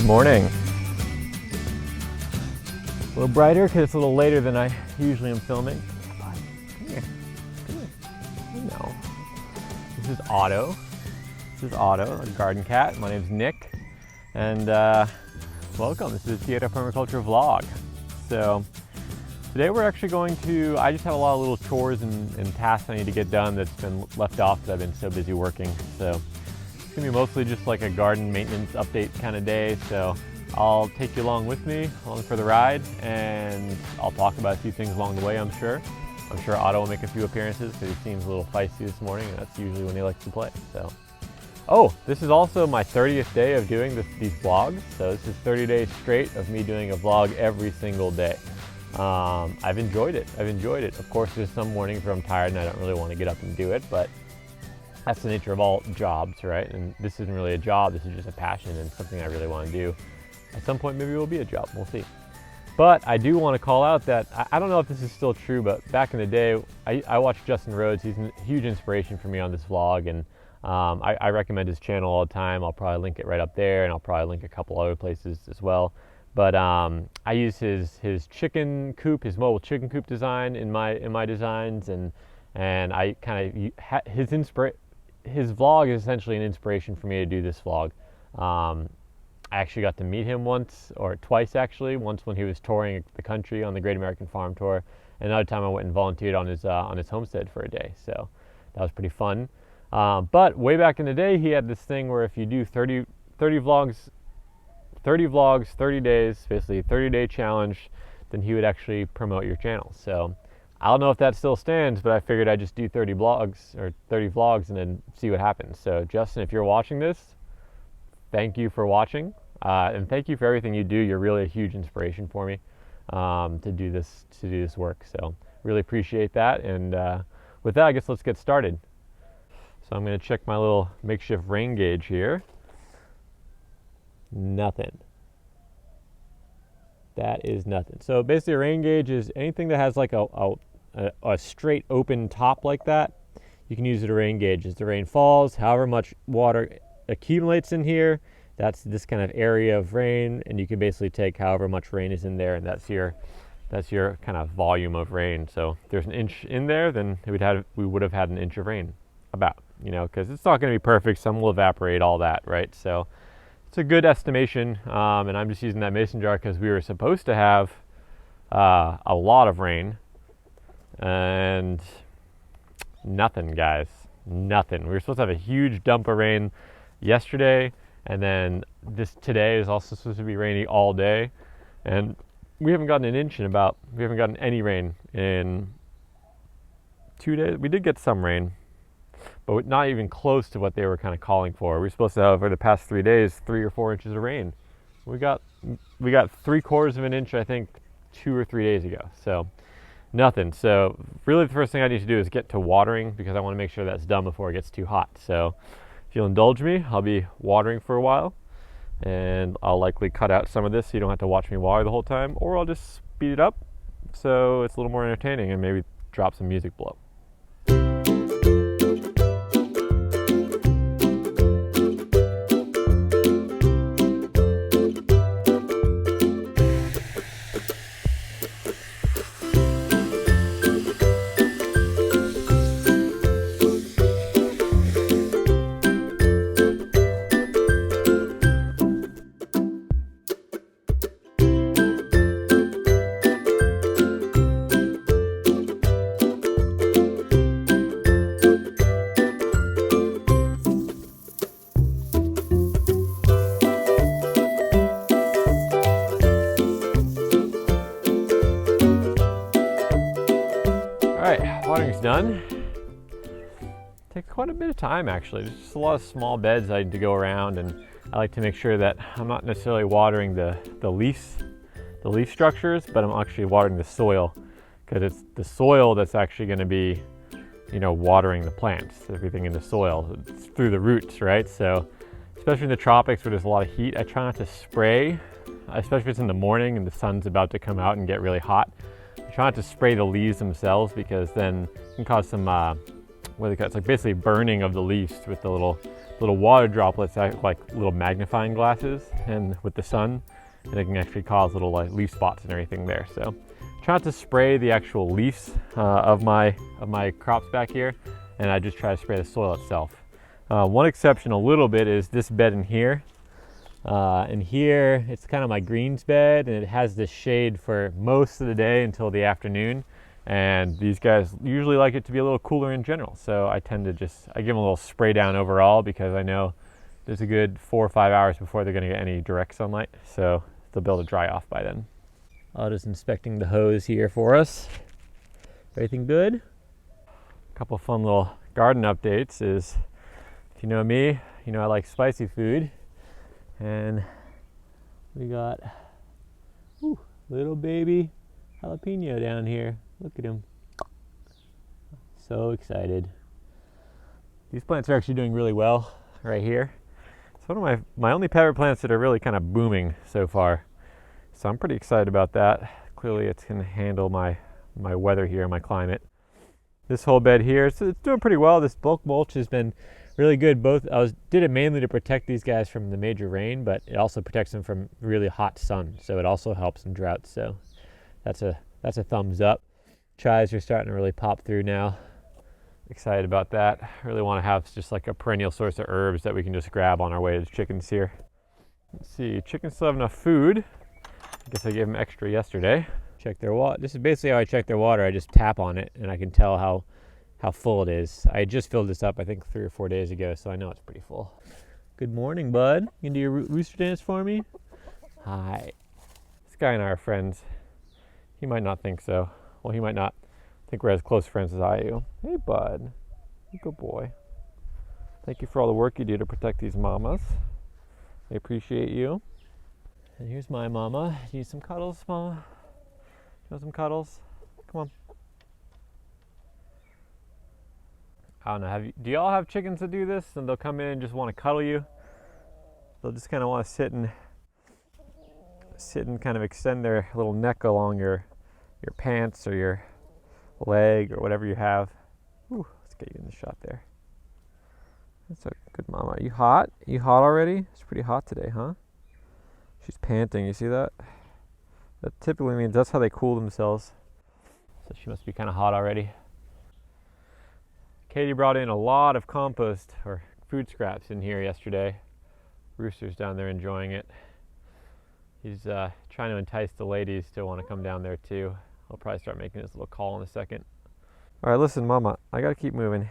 morning. A little brighter because it's a little later than I usually am filming. But come here. You know. This is Otto. A garden cat. My name's Nick. And welcome. This is the Otto Permaculture vlog. So today we're actually going to, I just have a lot of little chores and tasks I need to get done that's been left off because I've been so busy working. So it's gonna be mostly just like a garden maintenance update kind of day. So I'll take you along with me, along for the ride, and I'll talk about a few things along the way, I'm sure. I'm sure Otto will make a few appearances because he seems a little feisty this morning, and that's usually when he likes to play. So, oh, this is also my 30th day of doing these vlogs. So this is 30 days straight of me doing a vlog every single day. I've enjoyed it. Of course, there's some mornings where I'm tired and I don't really want to get up and do it, but that's the nature of all jobs, right? And this isn't really a job, this is just a passion and something I really want to do. At some point, maybe it will be a job, we'll see. But I do want to call out that, I don't know if this is still true, but back in the day, I watched Justin Rhodes. He's a huge inspiration for me on this vlog, and I recommend his channel all the time. I'll probably link it right up there, and I'll probably link a couple other places as well. But I use his chicken coop, his mobile chicken coop design in my designs, and I kind of, his vlog is essentially an inspiration for me to do this vlog. I actually got to meet him once, or twice actually. Once when he was touring the country on the Great American Farm Tour, and another time I went and volunteered on his homestead for a day. So that was pretty fun. But way back in the day, he had this thing where if you do 30 vlogs, 30 days, basically 30-day challenge, then he would actually promote your channel. So I don't know if that still stands, but I figured I'd just do 30 vlogs and then see what happens. So Justin, if you're watching this, thank you for watching, and thank you for everything you do. You're really a huge inspiration for me to do this work. So really appreciate that. And with that, I guess let's get started. So I'm going to check my little makeshift rain gauge here. Nothing. That is nothing. So basically, a rain gauge is anything that has like a straight open top like that. You can use it as a rain gauge. As the rain falls, however much water accumulates in here, that's this kind of area of rain, and you can basically take however much rain is in there, and that's your kind of volume of rain. So if there's an inch in there, then we would have had an inch of rain, about, because it's not going to be perfect. Some will evaporate, all that, right? So it's a good estimation, and I'm just using that mason jar because we were supposed to have a lot of rain, and nothing, guys, nothing. We were supposed to have a huge dump of rain yesterday, and then today is also supposed to be rainy all day, and we haven't gotten any rain in 2 days. We did get some rain, but not even close to what they were kind of calling for. We were supposed to have, over the past 3 days, 3 or 4 inches of rain. We got 3/4 of an inch, I think, 2 or 3 days ago. So nothing. So really the first thing I need to do is get to watering, because I want to make sure that's done before it gets too hot. So if you'll indulge me, I'll be watering for a while, and I'll likely cut out some of this so you don't have to watch me water the whole time, or I'll just speed it up so it's a little more entertaining and maybe drop some music below. Watering's done. Takes quite a bit of time, actually. There's just a lot of small beds I need to go around, and I like to make sure that I'm not necessarily watering the leaf structures, but I'm actually watering the soil, because it's the soil that's actually going to be, watering the plants. Everything in the soil, it's through the roots, right? So especially in the tropics where there's a lot of heat, I try not to spray, especially if it's in the morning and the sun's about to come out and get really hot. I try not to spray the leaves themselves, because then it can cause some, it's like basically burning of the leaves with the little little water droplets act like little magnifying glasses, and with the sun, and it can actually cause little like leaf spots and everything there. So try not to spray the actual leaves of my crops back here, and I just try to spray the soil itself. One exception a little bit is this bed in here. In here, it's kind of my greens bed, and it has this shade for most of the day until the afternoon. And these guys usually like it to be a little cooler in general. So I tend to I give them a little spray down overall, because I know there's a good 4 or 5 hours before they're gonna get any direct sunlight. So they'll be able to dry off by then. Otto's inspecting the hose here for us. Everything good? A couple fun little garden updates is, if you know me, you know I like spicy food. And we got little baby jalapeno down here. Look at him. So excited. These plants are actually doing really well right here. It's one of my only pepper plants that are really kind of booming so far. So I'm pretty excited about that. Clearly it's going to handle my weather here, my climate. This whole bed here, so it's doing pretty well. This bulk mulch has been really good. Did it mainly to protect these guys from the major rain, but it also protects them from really hot sun. So it also helps in droughts. So that's a thumbs up. Chives are starting to really pop through now. Excited about that. Really want to have just like a perennial source of herbs that we can just grab on our way to the chickens here. Let's see, chickens still have enough food. I guess I gave them extra yesterday. Check their water. This is basically how I check their water. I just tap on it and I can tell how full it is. I just filled this up I think 3 or 4 days ago, so I know it's pretty full. Good morning, bud. You can do your rooster dance for me? Hi. This guy and I are friends. He might not think so. Well, he might not think we're as close friends as I am. Hey, bud. Good boy. Thank you for all the work you do to protect these mamas. I appreciate you. And here's my mama. Need some cuddles, mama? You want some cuddles? Come on. I don't know, do y'all have chickens that do this and they'll come in and just want to cuddle you? They'll just kind of want to sit and kind of extend their little neck along your pants or your leg or whatever you have. Ooh, let's get you in the shot there. That's a good mama. Are you hot? You hot already? It's pretty hot today, huh? She's panting, you see that? That typically means that's how they cool themselves. So she must be kind of hot already. Katy brought in a lot of compost or food scraps in here yesterday. Rooster's down there enjoying it. He's trying to entice the ladies to want to come down there too. I'll probably start making this little call in a second. All right, listen, mama, I gotta keep moving.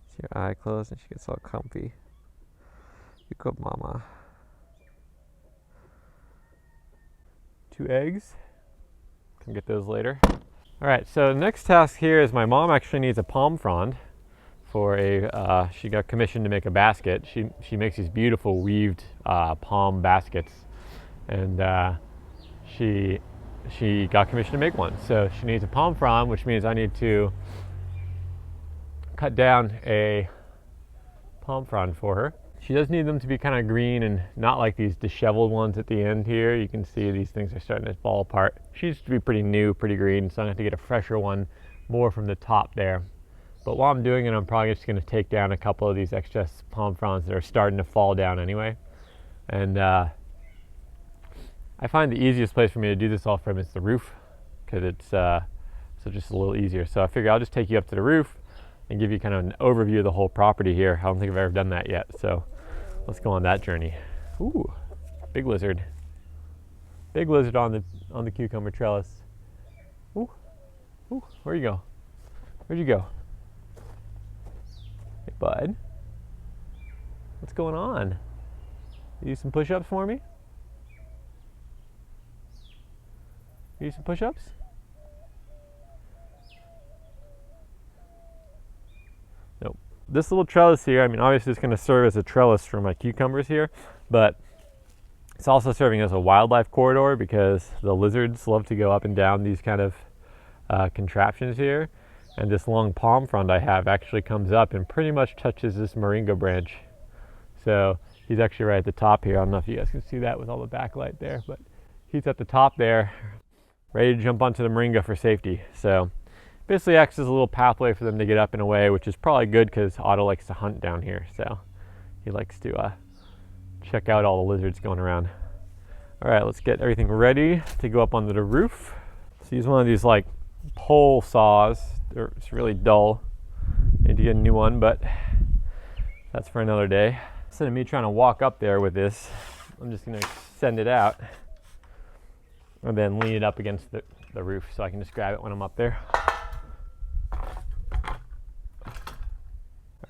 See your eye closed and she gets all comfy. You good mama. 2 eggs. Come get those later. All right, so the next task here is my mom actually needs a palm frond for she got commissioned to make a basket. She makes these beautiful weaved palm baskets, and she got commissioned to make one. So she needs a palm frond, which means I need to cut down a palm frond for her. She does need them to be kind of green and not like these disheveled ones at the end here. You can see these things are starting to fall apart. She needs to be pretty new, pretty green, so I'm going to have to get a fresher one more from the top there. But while I'm doing it, I'm probably just going to take down a couple of these extra palm fronds that are starting to fall down anyway. And I find the easiest place for me to do this all from is the roof, because it's so just a little easier. So I figure I'll just take you up to the roof and give you kind of an overview of the whole property here. I don't think I've ever done that yet, so let's go on that journey. Ooh, big lizard. Big lizard on the cucumber trellis. Ooh, ooh, where'd you go? Where'd you go? Hey, bud. What's going on? You do some push-ups for me? You do some push-ups? Nope. This little trellis here, I mean, obviously it's going to serve as a trellis for my cucumbers here, but it's also serving as a wildlife corridor because the lizards love to go up and down these kind of contraptions here. And this long palm frond I have actually comes up and pretty much touches this moringa branch. So he's actually right at the top here. I don't know if you guys can see that with all the backlight there, but he's at the top there, ready to jump onto the moringa for safety. So basically acts as a little pathway for them to get up and away, which is probably good because Otto likes to hunt down here, so he likes to check out all the lizards going around. All right, let's get everything ready to go up onto the roof. So use one of these like pole saws. It's really dull. Need to get a new one, but that's for another day. Instead of me trying to walk up there with this, I'm just gonna extend it out and then lean it up against the roof so I can just grab it when I'm up there.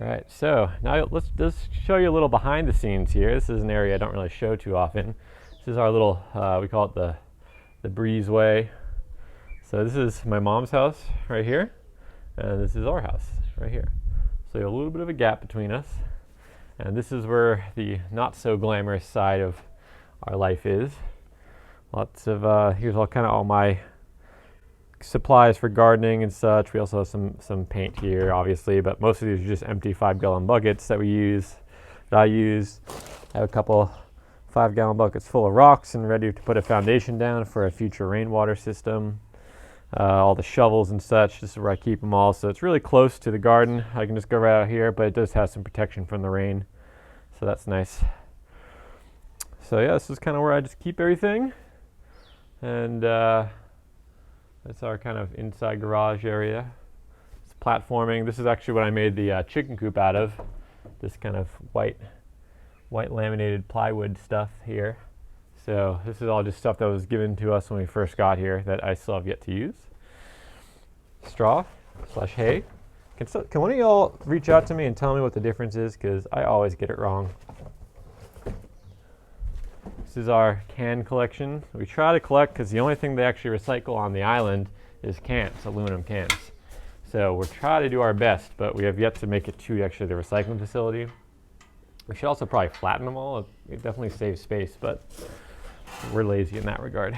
All right, so now let's just show you a little behind the scenes here. This is an area I don't really show too often. This is our little, we call it the breezeway. So this is my mom's house right here, and this is our house right here. So you have a little bit of a gap between us. And this is where the not so glamorous side of our life is. Lots of, here's all my supplies for gardening and such. We also have some paint here, obviously, but most of these are just empty 5-gallon buckets that I use. I have a couple 5-gallon buckets full of rocks and ready to put a foundation down for a future rainwater system. All the shovels and such, this is where I keep them all. So it's really close to the garden. I can just go right out here, but it does have some protection from the rain. So that's nice. So yeah, this is kind of where I just keep everything. And that's our kind of inside garage area. It's platforming. This is actually what I made the chicken coop out of. This kind of white laminated plywood stuff here. So this is all just stuff that was given to us when we first got here that I still have yet to use. Straw/hay. Can one of y'all reach out to me and tell me what the difference is? Because I always get it wrong. This is our can collection. We try to collect because the only thing they actually recycle on the island is cans, aluminum cans. So we're trying to do our best, but we have yet to make it to actually the recycling facility. We should also probably flatten them all. It definitely saves space, but we're lazy in that regard.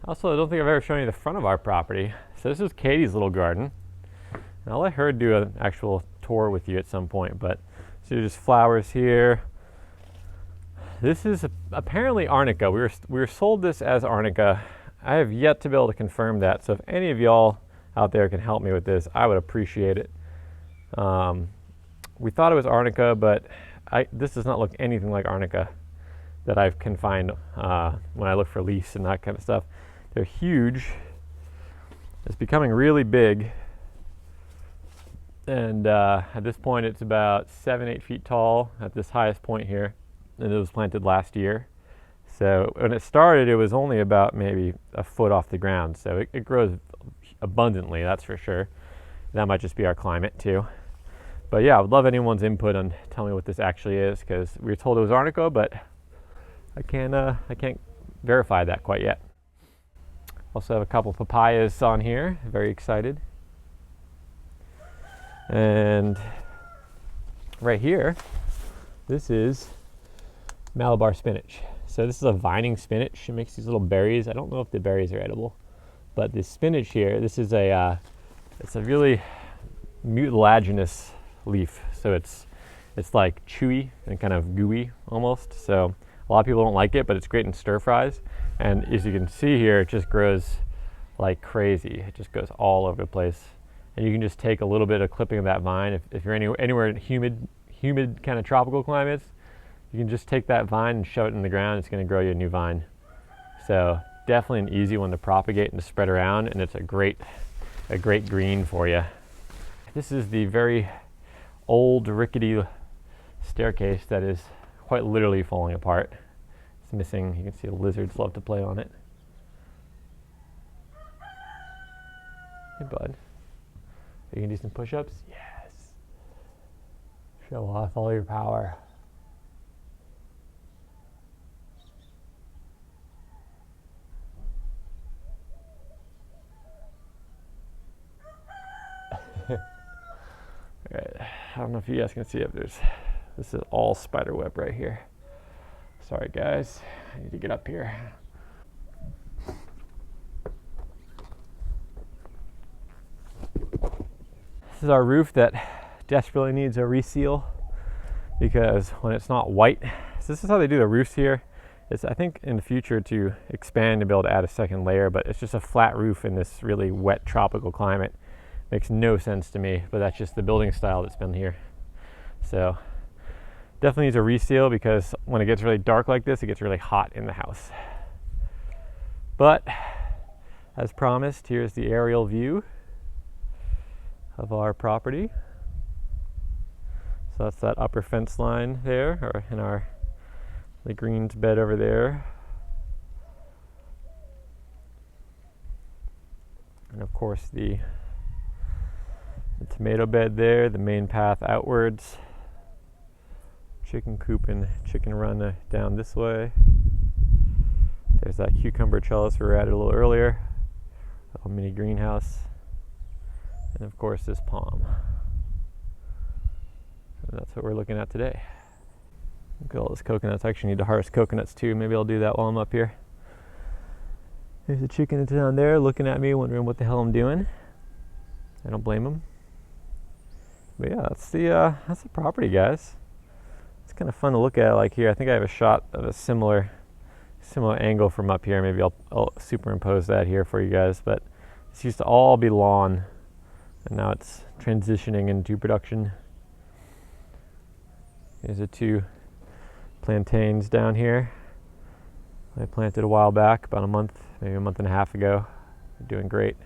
Also, I don't think I've ever shown you the front of our property. So this is Katy's little garden. And I'll let her do an actual tour with you at some point, but so there's just flowers here. This is apparently arnica. We were sold this as arnica. I have yet to be able to confirm that, so if any of y'all out there can help me with this, I would appreciate it. We thought it was arnica, but this does not look anything like arnica that I can find when I look for leaves and that kind of stuff. They're huge. It's becoming really big. And at this point, it's about 7-8 feet tall at this highest point here. And it was planted last year. So when it started, it was only about maybe a foot off the ground. So it grows abundantly, that's for sure. That might just be our climate too. But yeah, I would love anyone's input on telling me what this actually is, because we were told it was arnica, but I can't verify that quite yet. Also have a couple papayas on here. Very excited. And right here, this is Malabar spinach. So this is a vining spinach. It makes these little berries. I don't know if the berries are edible, but this spinach here, this is it's a really mucilaginous leaf. So it's like chewy and kind of gooey almost. So a lot of people don't like it, but it's great in stir fries. And as you can see here, it just grows like crazy. It just goes all over the place. And you can just take a little bit of clipping of that vine. If you're anywhere in humid kind of tropical climates, you can just take that vine and shove it in the ground. It's going to grow you a new vine. So definitely an easy one to propagate and to spread around, and it's a great green for you. This is the very old rickety staircase that is quite literally falling apart. It's missing. You can see the lizards love to play on it. Hey bud, you can do some push-ups? Yes. Show off all your power. Alright, I don't know if you guys can see if this is all spider web right here. Sorry guys, I need to get up here. This is our roof that desperately needs a reseal, because when it's not white, so this is how they do the roofs here. It's, I think, in the future to expand and be able to add a second layer, but it's just a flat roof in this really wet tropical climate. Makes no sense to me, but that's just the building style that's been here. So definitely needs a reseal, because when it gets really dark like this, it gets really hot in the house. But as promised, here's the aerial view of our property. So that's that upper fence line there, or in the greens bed over there. And of course the tomato bed there, the main path outwards. Chicken coop and chicken run down this way. There's that cucumber trellis we were at a little earlier. A mini greenhouse. And of course this palm. And that's what we're looking at today. Look at all those coconuts. I actually need to harvest coconuts too. Maybe I'll do that while I'm up here. There's a chicken down there looking at me, wondering what the hell I'm doing. I don't blame him. But yeah, that's the property, guys. It's kind of fun to look at, like here. I think I have a shot of a similar angle from up here. Maybe I'll superimpose that here for you guys. But this used to all be lawn, and now it's transitioning into production. Here's the 2 plantains down here. I planted a while back, about a month, maybe a month and a half ago. They're doing great.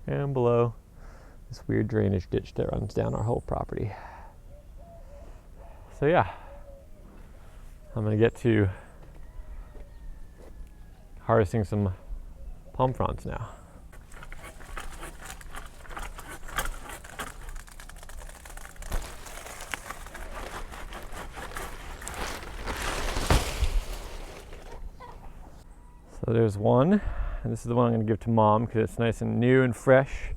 And below, this weird drainage ditch that runs down our whole property. So yeah, I'm gonna get to harvesting some palm fronds now. So there's one, and this is the one I'm going to give to Mom because it's nice and new and fresh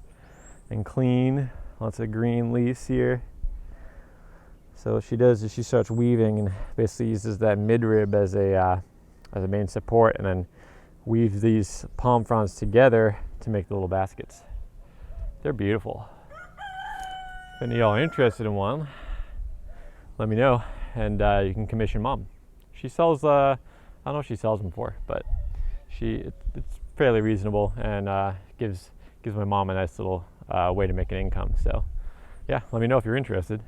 and clean. Lots of green leaves here. So what she does is she starts weaving and basically uses that midrib as a main support, and then weaves these palm fronds together to make the little baskets. They're beautiful. If any of y'all are interested in one, let me know, and you can commission Mom. She sells, I don't know what she sells them for, but it's fairly reasonable, and gives my mom a nice little way to make an income. So yeah, let me know if you're interested.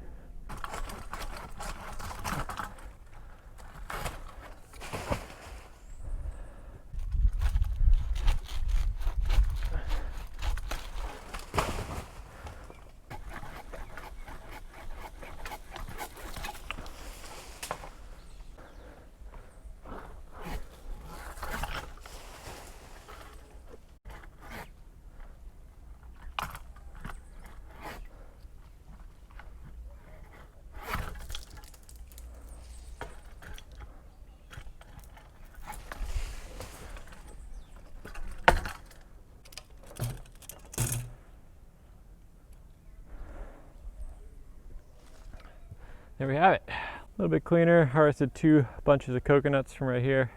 There we have it. A little bit cleaner. Harvested 2 bunches of coconuts from right here.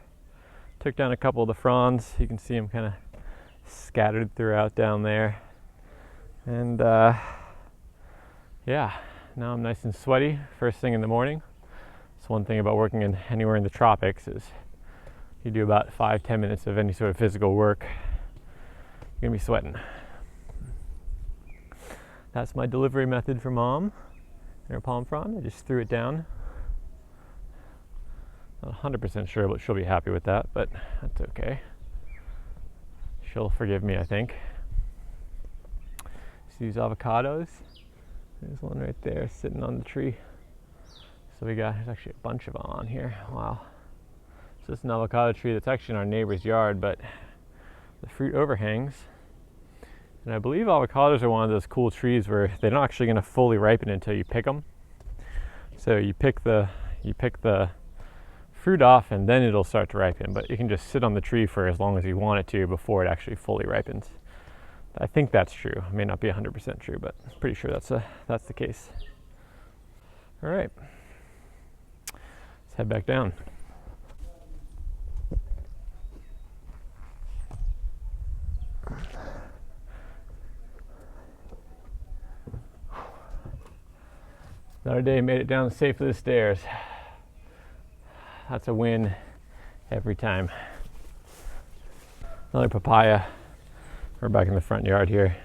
Took down a couple of the fronds. You can see them kind of scattered throughout down there. And yeah, now I'm nice and sweaty first thing in the morning. That's one thing about working anywhere in the tropics is you do about 5-10 minutes of any sort of physical work, you're gonna be sweating. That's my delivery method for Mom. Her palm frond. I just threw it down. Not 100% sure, but she'll be happy with that, but that's okay. She'll forgive me, I think. See these avocados? There's one right there sitting on the tree. So there's actually a bunch of them on here. Wow. So this is an avocado tree that's actually in our neighbor's yard, but the fruit overhangs. And I believe avocados are one of those cool trees where they're not actually going to fully ripen until you pick them. So you pick the fruit off and then it'll start to ripen, but you can just sit on the tree for as long as you want it to before it actually fully ripens. I think that's true. It may not be 100% true, but I'm pretty sure that's the case. All right, let's head back down. Another day made it down safely the stairs. That's a win every time. Another papaya. We're back in the front yard here.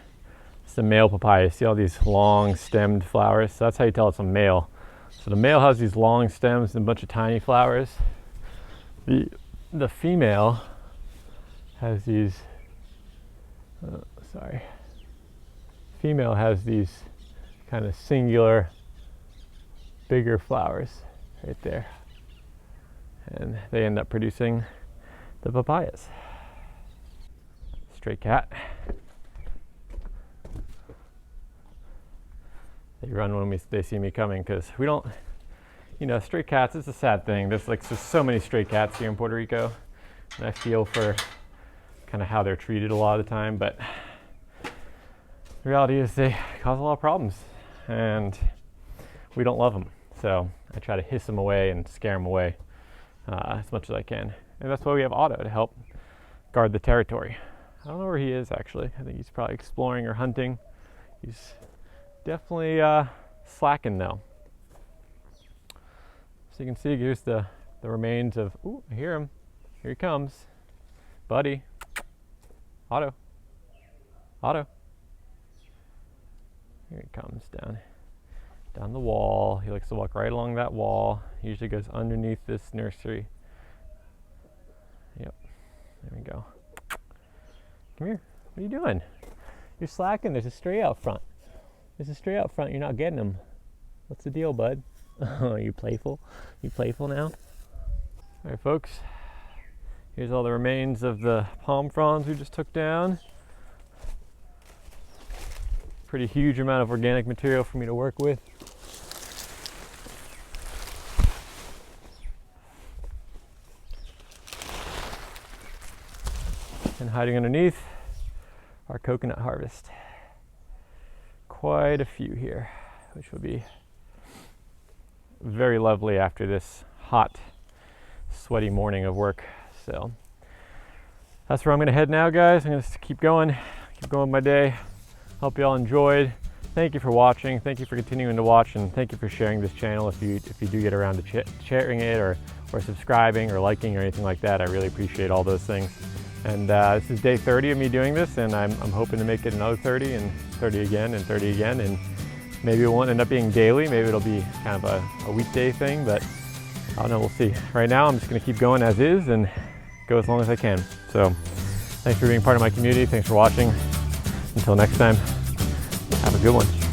It's a male papaya. See all these long stemmed flowers? So that's how you tell it's a male. So the male has these long stems and a bunch of tiny flowers. The female has these, female has these kind of singular, bigger flowers right there. And they end up producing the papayas. Stray cat. They run when they see me coming because we don't, you know, stray cats, it's a sad thing. There's so many stray cats here in Puerto Rico, and I feel for kind of how they're treated a lot of the time, but the reality is they cause a lot of problems and we don't love them. So I try to hiss them away and scare them away as much as I can. And that's why we have Otto to help guard the territory. I don't know where he is actually. I think he's probably exploring or hunting. He's definitely slacking though. So you can see here's the remains of, ooh, I hear him. Here he comes. Buddy. Otto. Otto. Here he comes down the wall. He likes to walk right along that wall. He usually goes underneath this nursery. Yep. There we go. Come here. What are you doing? You're slacking. There's a stray out front. There's a stray out front. You're not getting him. What's the deal, bud? Oh, you playful? You playful now? All right, folks. Here's all the remains of the palm fronds we just took down. Pretty huge amount of organic material for me to work with. And hiding underneath our coconut harvest. Quite a few here, which will be very lovely after this hot, sweaty morning of work. So that's where I'm going to head now, guys. I'm going to keep going with my day. Hope you all enjoyed. Thank you for watching. Thank you for continuing to watch, and thank you for sharing this channel if you do get around to sharing it or subscribing or liking or anything like that. I really appreciate all those things. And this is day 30 of me doing this, and I'm hoping to make it another 30 and 30 again and 30 again, and maybe it won't end up being daily. Maybe it'll be kind of a weekday thing, but I don't know, we'll see. Right now I'm just going to keep going as is and go as long as I can. So thanks for being part of my community. Thanks for watching. Until next time, have a good one.